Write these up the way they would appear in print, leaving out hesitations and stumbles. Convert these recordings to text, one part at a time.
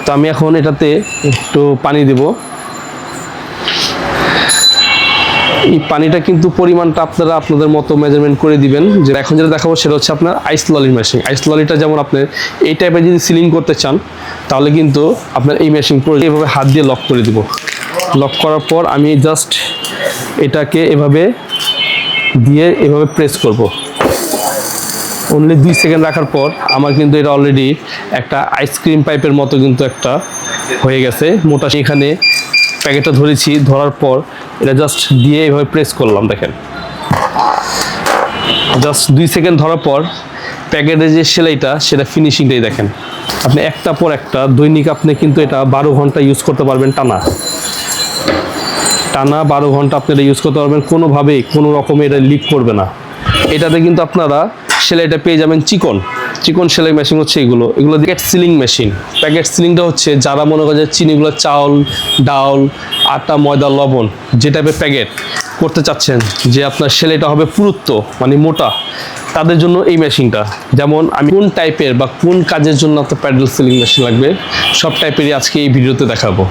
তো আমি এখন এটাতে একটু পানি দেব। এই পানিটা কিন্তু পরিমাণটা আপনারা আপনাদের মতো মেজারমেন্ট করে দিবেন। যে এখন যেটা দেখাবো সেটা হচ্ছে আপনার আইস ললির মেশিন। আইস ললিটা যেমন আপনি এই টাইপের যদি সিলিং করতে চান তাহলে কিন্তু আপনার এই মেশিন করে এভাবে হাত দিয়ে লক করে দিব। লক করার পর আমি জাস্ট এটাকে এভাবে দিয়ে এভাবে প্রেস করব। অনলি 2 সেকেন্ড রাখার পর আমার কিন্তু এটা অলরেডি একটা আইসক্রিম পাইপের মতো কিন্তু একটা হয়ে গেছে মোটা। এখানে প্যাকেটটা ধরেছি, ধরার পর এটা জাস্ট দিয়ে এভাবে প্রেস করলাম। দেখেন জাস্ট 2 সেকেন্ড ধরার পর প্যাকেটের যে সেলাইটা সেটা ফিনিশিংটাই দেখেন। আপনি একটা পর একটা দৈনিক আপনি কিন্তু এটা 12 ঘন্টা ইউজ করতে পারবেন। টানা 12 ঘন্টা আপনি এটা ইউজ করতে পারবেন। কোনোভাবেই কোনো রকমে এটা লিক করবে না। এটাতে কিন্তু আপনারা সেলাইটা পেয়ে যাবেন চিকন সেলাই মেশিন হচ্ছে এগুলো প্যাকেট সিলিং মেশিন। প্যাকেট সিলিংটা হচ্ছে যারা মনে করে যে চিনিগুলো চাউল, ডাউল, আটা, ময়দা, লবণ যে টাইপের প্যাকেট করতে চাচ্ছেন যে আপনার সেলাইটা হবে পুরুত্ব মানে মোটা, তাদের জন্য এই মেশিনটা। যেমন আমি কোন টাইপের বা কোন কাজের জন্য আপনার প্যাডেল সিলিং মেশিন লাগবে সব টাইপেরই আজকে এই ভিডিওতে দেখাবো।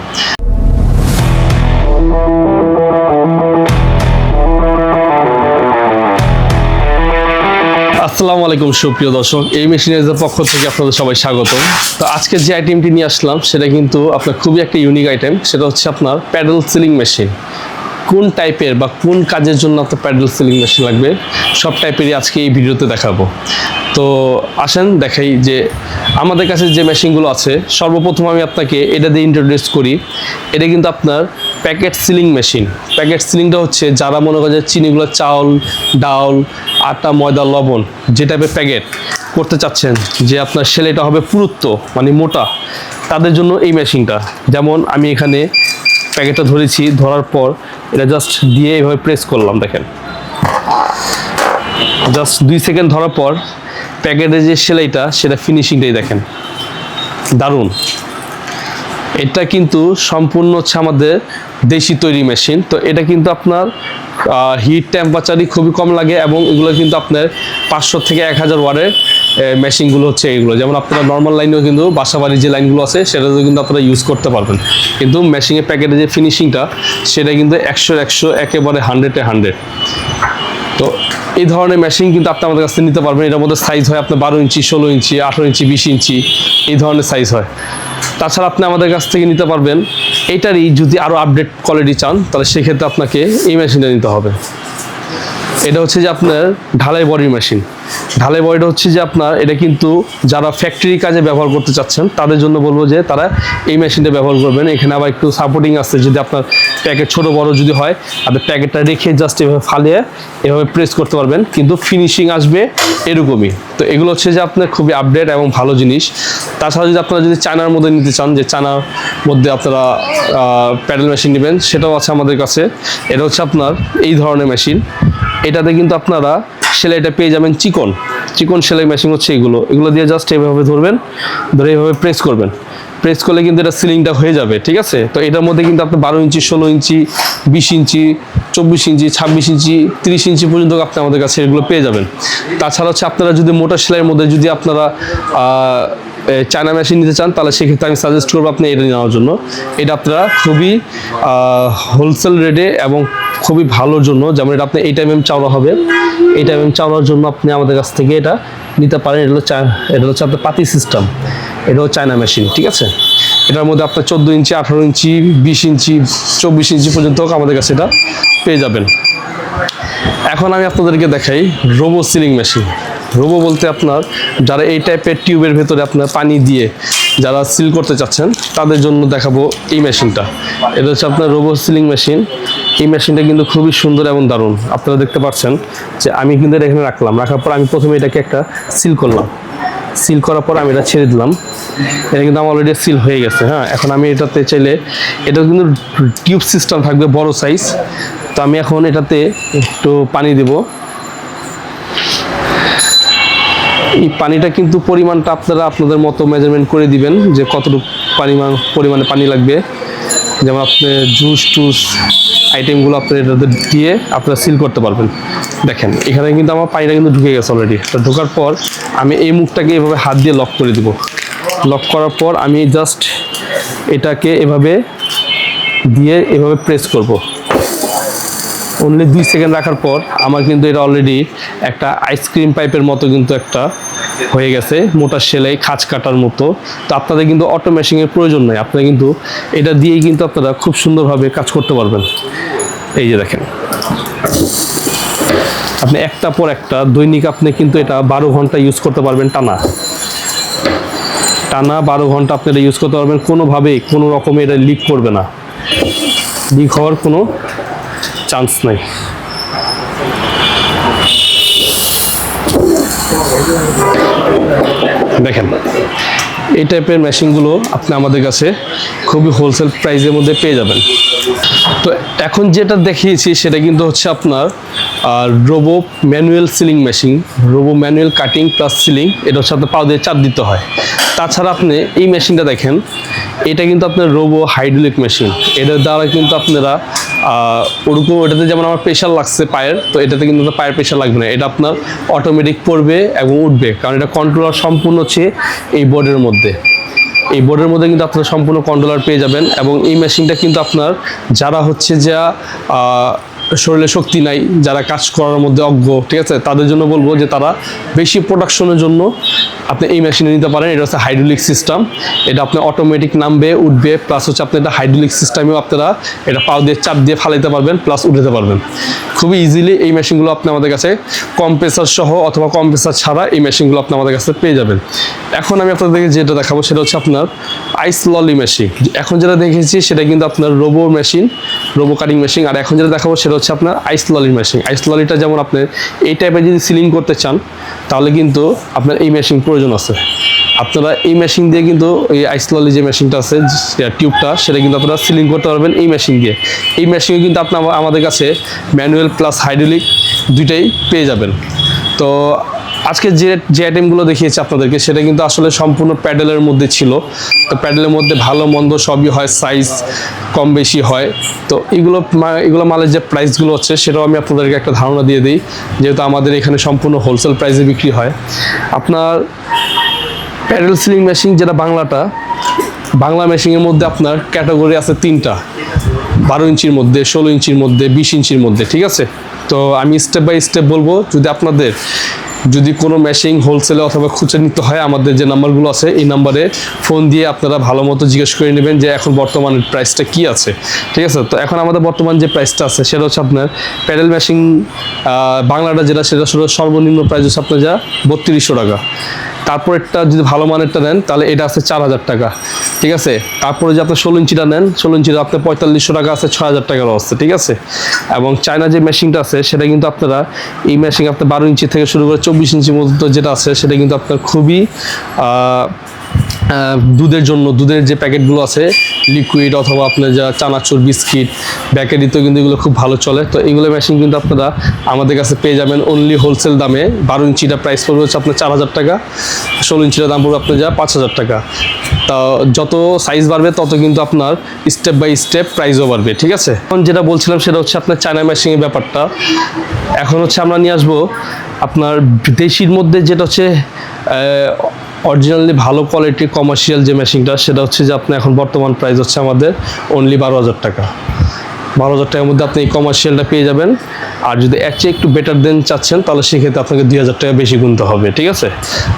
আসসালামু আলাইকুম সুপ্রিয় দর্শক, এই মেশিনের পক্ষ থেকে আপনাদের সবাই স্বাগত। তো আজকে যে আইটেমটি নিয়ে আসলাম সেটা কিন্তু আপনার খুবই একটা ইউনিক আইটেম। সেটা হচ্ছে আপনার প্যাডেল সিলিং মেশিন। কোন টাইপের বা কোন কাজের জন্য আপনার প্যাডেল সিলিং মেশিন লাগবে সব টাইপেরই আজকে এই ভিডিওতে দেখাবো। তো আসেন দেখাই যে আমাদের কাছে যে মেশিনগুলো আছে। সর্বপ্রথম আমি আপনাকে এটা দিয়ে ইন্ট্রোডিউস করি। এটা কিন্তু আপনার প্যাকেট সিলিং মেশিন। প্যাকেট সিলিংটা হচ্ছে যারা মনে করে যে চিনিগুলো চাউল, ডাউল, আটা, ময়দা, লবণ যে টাইপের প্যাকেট করতে চাচ্ছেন যে আপনার সেলাইটা হবে পুরুত্ব মানে মোটা, তাদের জন্য এই মেশিনটা। যেমন আমি এখানে প্যাকেটটা ধরেছি, ধরার পর এটা জাস্ট দিয়ে এভাবে প্রেস করলাম। দেখেন জাস্ট 2 সেকেন্ড ধরার পর প্যাকেটের যে সেলাইটা সেটা ফিনিশিংটাই দেখেন, দারুণ। এটা কিন্তু সম্পূর্ণ হচ্ছে আমাদের দেশি তৈরি মেশিন। তো এটা কিন্তু আপনার হিট টেম্পারেচারই খুবই কম লাগে এবং এগুলো কিন্তু আপনার 500 থেকে 1000 ওয়াটের মেশিনগুলো হচ্ছে এগুলো। যেমন আপনারা নর্মাল লাইনেও কিন্তু বাসাবাড়ির যে লাইনগুলো আছে সেটাতেও কিন্তু আপনারা ইউজ করতে পারবেন। কিন্তু মেশিনের প্যাকেটের যে ফিনিশিংটা সেটা কিন্তু 100 একেবারে 100-100। তো এই ধরনের মেশিন কিন্তু আপনি আমাদের কাছ থেকে নিতে পারবেন। এটার মধ্যে সাইজ হয় আপনার 12 ইঞ্চি, 16 ইঞ্চি, 18 ইঞ্চি, 20 ইঞ্চি এই ধরনের সাইজ হয়। তাছাড়া আপনি আমাদের কাছ থেকে নিতে পারবেন এইটারই যদি আরও আপডেট কোয়ালিটি চান তাহলে সেক্ষেত্রে আপনাকে এই মেশিনটা নিতে হবে। এটা হচ্ছে যে আপনার ঢালাই বডির মেশিন। ঢালাই বডিটা হচ্ছে যে আপনার এটা কিন্তু যারা ফ্যাক্টরি কাজে ব্যবহার করতে চাচ্ছেন তাদের জন্য বলবো যে তারা এই মেশিনটা ব্যবহার করবেন। এখানে আবার একটু সাপোর্টিং আছে, যদি আপনার প্যাকেট ছোট বড় যদি হয় আপনি প্যাকেটটা রেখে জাস্ট এভাবে ফালিয়ে এভাবে প্রেস করতে পারবেন, কিন্তু ফিনিশিং আসবে এরকমই। তো এগুলো হচ্ছে যে আপনার খুবই আপডেট এবং ভালো জিনিস। তাছাড়া যদি আপনারা যদি চায়নার মধ্যে নিতে চান, যে চায়নার মধ্যে আপনারা প্যাডেল মেশিন নেবেন, সেটাও আছে আমাদের কাছে। এটা হচ্ছে আপনার এই ধরনের মেশিন। এটাতে কিন্তু আপনারা সেলাইটা পেয়ে যাবেন চিকন সেলাই মেশিন হচ্ছে এগুলো দিয়ে জাস্ট এভাবে ধরবেন, ধরে এভাবে প্রেস করবেন। প্রেস করলে কিন্তু এটা সিলিংটা হয়ে যাবে, ঠিক আছে। তো এটার মধ্যে কিন্তু আপনি 12 ইঞ্চি, 16 ইঞ্চি, 20 ইঞ্চি, 24 ইঞ্চি, 26 ইঞ্চি, 30 ইঞ্চি পর্যন্ত আপনি আমাদের কাছে এগুলো পেয়ে যাবেন। তাছাড়া হচ্ছে আপনারা যদি মোটা সেলাইয়ের মধ্যে যদি আপনারা চায়না মেশিন নিতে চান তাহলে সেক্ষেত্রে আমি সাজেস্ট করবো আপনি এটা নেওয়ার জন্য। এটা আপনারা খুবই হোলসেল রেটে এবং খুবই ভালোর জন্য, যেমন এটা আপনি 8 mm চাওড়া হবে, 8 mm চাওড়ার জন্য আপনি আমাদের কাছ থেকে এটা নিতে পারেন। এটা হচ্ছে আপনার পাতি সিস্টেম, এটাও চায়না মেশিন, ঠিক আছে। এটার মধ্যে আপনার 14 ইঞ্চি, 18 ইঞ্চি, 20 ইঞ্চি, 24 ইঞ্চি পর্যন্ত আমাদের কাছে এটা পেয়ে যাবেন। এখন আমি আপনাদেরকে দেখাই রোবো সিলিং মেশিন। রোবো বলতে আপনার যারা এই টাইপের টিউবের ভেতরে আপনার পানি দিয়ে যারা সিল করতে চাচ্ছেন তাদের জন্য দেখাবো এই মেশিনটা। এটা হচ্ছে আপনার রোবো সিলিং মেশিন। এই মেশিনটা কিন্তু খুবই সুন্দর এবং দারুণ। আপনারা দেখতে পাচ্ছেন যে আমি কিন্তু এটা এখানে রাখার পর আমি প্রথমে এটাকে একটা সিল করলাম। সিল করার পর আমি এটা ছেড়ে দিলাম। এটা কিন্তু আমার অলরেডি সিল হয়ে গেছে। হ্যাঁ, এখন আমি এটাতে চাইলে এটা কিন্তু টিউব সিস্টেম থাকবে, বড় সাইজ। তো আমি এখন এটাতে একটু পানি দেব। এই পানিটা কিন্তু পরিমাণটা আপনারা আপনাদের মতো মেজারমেন্ট করে দিবেন যে কতটুকু পরিমাণে পানি লাগবে। যেমন আপনি জুস আইটেমগুলো আপনার এটাতে দিয়ে আপনারা সিল করতে পারবেন। দেখেন এখানে কিন্তু আমার পানিটা কিন্তু ঢুকে গেছে অলরেডি। তো ঢোকার পর আমি এই মুখটাকে এভাবে হাত দিয়ে লক করে দিব। লক করার পর আমি জাস্ট এটাকে এভাবে দিয়ে এভাবে প্রেস করব। অনলি 2 সেকেন্ড রাখার পর আমার কিন্তু এটা অলরেডি একটা আইসক্রিম পাইপের মতো কিন্তু একটা হয়ে গেছে, মোটা সেলাই খাঁজ কাটার মতো। তো আপনাদের কিন্তু অটো মেশিনের প্রয়োজন নেই, আপনারা কিন্তু এটা দিয়েই কিন্তু আপনারা খুব সুন্দরভাবে কাজ করতে পারবেন। এই যে দেখেন, আপনি একটা পর একটা দৈনিক আপনি কিন্তু এটা 12 ঘন্টা ইউজ করতে পারবেন, টানা 12 ঘন্টা আপনি এটা ইউজ করতে পারবেন। কোনোভাবেই কোনো রকমে এটা লিক করবে না, লিক হওয়ার কোনো চান্স নাই। দেখেন, এই টাইপের মেশিনগুলো আপনি আমাদের কাছে খুবই হোলসেল প্রাইসের মধ্যে পেয়ে যাবেন। তো এখন যেটা দেখিয়েছি সেটা কিন্তু হচ্ছে আপনার robo manual sealing machine, robo manual cutting plus ceiling. এটা হচ্ছে আপনার পাও দিয়ে চাপ দিতে হয়। তাছাড়া আপনি এই মেশিনটা দেখেন, এটা কিন্তু আপনার রোবো হাইড্রোলিক মেশিন। এটার দ্বারা কিন্তু আপনারা ওরকম, ওটাতে যেমন আমার প্রেশার লাগছে পায়ের, তো এটাতে কিন্তু পায়ের প্রেশার লাগবে না, এটা আপনার অটোমেটিক পড়বে এবং উঠবে, কারণ এটা কন্ট্রোলার সম্পূর্ণ হচ্ছে এই বোর্ডের মধ্যে। এই বোর্ডের মধ্যে কিন্তু আপনারা সম্পূর্ণ কন্ট্রোলার পেয়ে যাবেন। এবং এই মেশিনটা কিন্তু আপনার যারা হচ্ছে যে শরীরে শক্তি নাই, যারা কাজ করার মধ্যে অজ্ঞ, ঠিক আছে, তাদের জন্য বলবো যে তারা বেশি প্রোডাকশনের জন্য আপনি এই মেশিনে নিতে পারেন। এটা হচ্ছে হাইড্রোলিক সিস্টেম, এটা আপনি অটোমেটিক নামবে উঠবে, প্লাস হচ্ছে আপনি এটা হাইড্রোলিক সিস্টেমেও আপনারা এটা পাও দিয়ে চাপ দিয়ে ফালাইতে পারবেন, প্লাস উঠাতে পারবেন খুবই ইজিলি। এই মেশিনগুলো আপনি আমাদের কাছে কম্প্রেসার সহ অথবা কম্প্রেসার ছাড়া এই মেশিনগুলো আপনি আমাদের কাছে পেয়ে যাবেন। এখন আমি আপনাদেরকে যেটা দেখাবো সেটা হচ্ছে আপনার আইস ললি মেশিন। এখন যেটা দেখেছি সেটা কিন্তু আপনার robo machine, robo cutting machine. আর এখন যেটা দেখাবো সেটা হচ্ছে আপনার আইস ললি মেশিন। আইস ললিটা যেমন আপনি এই টাইপের যদি সিলিং করতে চান তাহলে কিন্তু আপনার এই মেশিন প্রয়োজন আছে। আপনারা এই মেশিন দিয়ে কিন্তু এই আইস ললি যে মেশিনটা আছে টিউবটা, সেটা কিন্তু আপনারা সিলিং করতে পারবেন এই মেশিন দিয়ে। এই মেশিনে কিন্তু আপনার আমাদের কাছে ম্যানুয়াল প্লাস হাইড্রোলিক দুইটাই পেয়ে যাবেন। তো আজকে যে আইটেমগুলো দেখিয়েছি আপনাদেরকে সেটা কিন্তু আসলে সম্পূর্ণ প্যাডেলের মধ্যে ছিল। তো প্যাডেলের মধ্যে ভালো মন্দ সবই হয়, সাইজ কম বেশি হয়। তো এগুলো মালের যে প্রাইসগুলো হচ্ছে সেটাও আমি আপনাদেরকে একটা ধারণা দিয়ে দিই, যেহেতু আমাদের এখানে সম্পূর্ণ হোলসেল প্রাইসে বিক্রি হয়। আপনার প্যাডেল সিলিং মেশিন যেটা বাংলা মেশিনের মধ্যে আপনার ক্যাটাগরি আছে 3টা, 12 ইঞ্চির মধ্যে, 16 ইঞ্চির মধ্যে, 20 ইঞ্চির মধ্যে, ঠিক আছে। তো আমি স্টেপ বাই স্টেপ বলবো। যদি কোনো মেশিন হোলসেলে অথবা খুচরা নিতে হয়, আমাদের যে নাম্বারগুলো আছে এই নাম্বারে ফোন দিয়ে আপনারা ভালো মতো জিজ্ঞেস করে নেবেন যে এখন বর্তমানের প্রাইসটা কি আছে, ঠিক আছে। তো এখন আমাদের বর্তমান যে প্রাইসটা আছে সেটা হচ্ছে আপনার প্যাডেল মেশিন বাংলাটা যেটা, সেটা সর্বনিম্ন প্রাইস হচ্ছে আপনার যা 3200 টাকা। তারপর একটা যদি ভালো মানেরটা নেন তাহলে এটা আছে 4000 টাকা, ঠিক আছে। তারপরে যে আপনি 16 ইঞ্চিটা নেন, 16 ইঞ্চিটা আপনার 4500 টাকা আছে, 6000 টাকারও আছে, ঠিক আছে। এবং চায়না যে মেশিনটা আছে সেটা কিন্তু আপনারা এই মেশিন আপনার 12 ইঞ্চি থেকে শুরু করে 24 ইঞ্চি মতো যেটা আছে সেটা কিন্তু আপনার খুবই দুধের যে প্যাকেটগুলো আছে লিকুইড অথবা আপনার যা চানাচুর বিস্কিট বেকারিতেও কিন্তু এগুলো খুব ভালো চলে। তো এইগুলো মেশিন কিন্তু আপনারা আমাদের কাছে পেয়ে যাবেন অনলি হোলসেল দামে। 12 ইঞ্চিটা প্রাইস পড়বে হচ্ছে আপনার 4000 টাকা, 16 ইঞ্চিটা দাম পড়বে আপনার যা 5000 টাকা। তা যত সাইজ বাড়বে তত কিন্তু আপনার স্টেপ বাই স্টেপ প্রাইসও বাড়বে, ঠিক আছে। এখন যেটা বলছিলাম সেটা হচ্ছে আপনার চায়না মেশিনের ব্যাপারটা। এখন হচ্ছে আমরা নিয়ে আসবো আপনার দেশির মধ্যে যেটা হচ্ছে অরিজিনালি ভালো কোয়ালিটির কমার্শিয়াল যে মেশিনটা, সেটা হচ্ছে যে আপনি এখন বর্তমান প্রাইস হচ্ছে আমাদের অনলি 12,000 টাকা। 12,000 টাকার মধ্যে আপনি এই কমার্শিয়ালটা পেয়ে যাবেন। আর যদি এর চেয়ে একটু বেটার দেন চাচ্ছেন তাহলে সেক্ষেত্রে আপনাকে 2,000 টাকা বেশি গুনতে হবে, ঠিক আছে।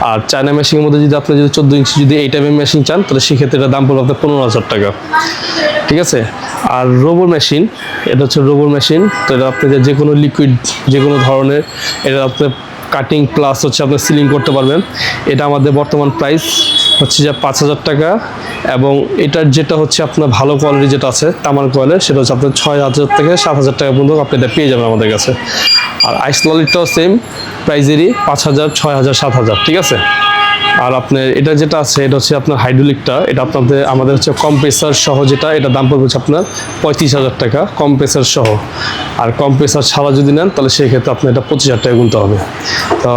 আর চায়না মেশিনের মধ্যে যদি আপনি 14 ইঞ্চি যদি এই টাইপের মেশিন চান তাহলে সেক্ষেত্রে এটা দাম পড়বে আপনার 15,000 টাকা, ঠিক আছে। আর রোবো মেশিন, এটা হচ্ছে রোবো মেশিন। তো এটা আপনি যে কোনো লিকুইড যে কোনো ধরনের এটা আপনি কাটিং প্লাস হচ্ছে আপনি সিলিং করতে পারবেন। এটা আমাদের বর্তমান প্রাইস হচ্ছে যে 5,000 টাকা। এবং এটার যেটা হচ্ছে আপনার ভালো কোয়ালিটি যেটা আছে তামার কোয়ালিটি, সেটা হচ্ছে আপনার 6,000 থেকে 7,000 টাকা পর্যন্ত আপনি এটা পেয়ে যাবেন আমাদের কাছে। আর আইস ললিটাও সেম প্রাইজেরই 5,000, 6,000, 7,000, ঠিক আছে। আর আপনার এটা যেটা আছে এটা হচ্ছে আপনার হাইড্রোলিকটা, এটা আমাদের হচ্ছে কম্প্রেসার সহ যেটা, এটা দাম পড়বে হচ্ছে আপনার 35,000 টাকা কম্প্রেসার সহ। আর কম্প্রেসার ছাড়া যদি নেন তাহলে সেই ক্ষেত্রে আপনার এটা 25,000 টাকা গুনতে হবে। তো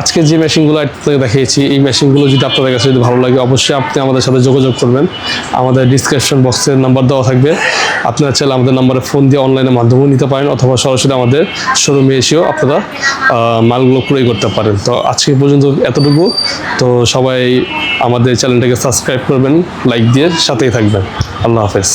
আজকে যে মেশিনগুলো আপনাকে দেখিয়েছি এই মেশিনগুলো যদি আপনাদের কাছে যদি ভালো লাগে অবশ্যই আপনি আমাদের সাথে যোগাযোগ করবেন। আমাদের ডিসক্রিপশন বক্সের নাম্বার দেওয়া থাকবে, আপনারা চাইলে আমাদের নাম্বারে ফোন দিয়ে অনলাইনের মাধ্যমেও নিতে পারেন অথবা সরাসরি আমাদের শোরুমে এসেও আপনারা মালগুলো ক্রয় করতে পারেন। তো আজকে পর্যন্ত এতটুকু। তো সবাই আমাদের চ্যানেলটাকে সাবস্ক্রাইব করবেন, লাইক দিয়ে সাথেই থাকবেন। আল্লাহ হাফেজ।